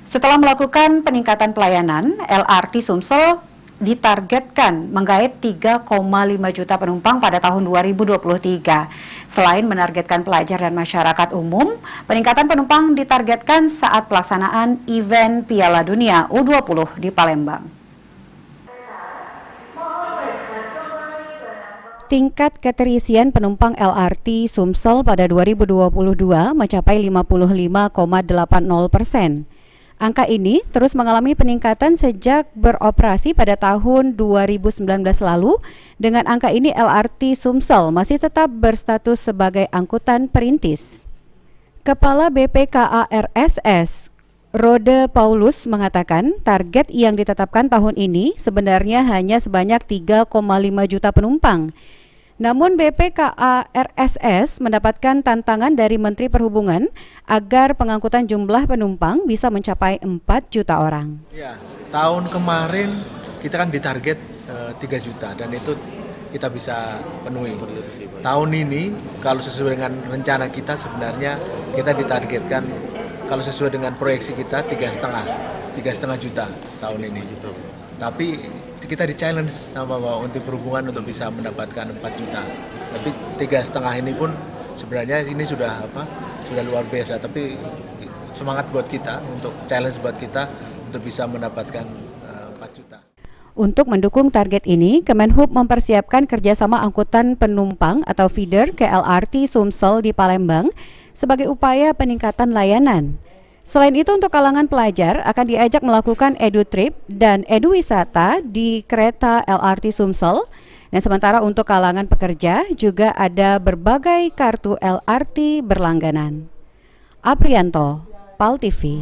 Setelah melakukan peningkatan pelayanan, LRT Sumsel ditargetkan menggait 3,5 juta penumpang pada tahun 2023. Selain menargetkan pelajar dan masyarakat umum, peningkatan penumpang ditargetkan saat pelaksanaan event Piala Dunia U20 di Palembang. Tingkat keterisian penumpang LRT Sumsel pada 2022 mencapai 55,80%. Angka ini terus mengalami peningkatan sejak beroperasi pada tahun 2019 lalu. Dengan angka ini LRT Sumsel masih tetap berstatus sebagai angkutan perintis. Kepala BPKA RSS Rode Paulus mengatakan target yang ditetapkan tahun ini sebenarnya hanya sebanyak 3,5 juta penumpang. Namun BPKA RSS mendapatkan tantangan dari Menteri Perhubungan agar pengangkutan jumlah penumpang bisa mencapai 4 juta orang. Ya, tahun kemarin kita kan ditarget 3 juta dan itu kita bisa penuhi. Tahun ini kalau sesuai dengan rencana kita sebenarnya kita ditargetkan kalau sesuai dengan proyeksi kita 3,5 juta tahun ini. Tapi kita di-challenge sama Bapak Menteri Perhubungan untuk bisa mendapatkan 4 juta. Tapi 3,5 ini pun sebenarnya ini sudah luar biasa. Tapi semangat buat kita, untuk challenge buat kita untuk bisa mendapatkan 4 juta. Untuk mendukung target ini, Kemenhub mempersiapkan kerjasama angkutan penumpang atau feeder ke LRT Sumsel di Palembang sebagai upaya peningkatan layanan. Selain itu, untuk kalangan pelajar akan diajak melakukan edu trip dan edu wisata di kereta LRT Sumsel. Dan sementara untuk kalangan pekerja juga ada berbagai kartu LRT berlangganan. Aprianto, PAL TV.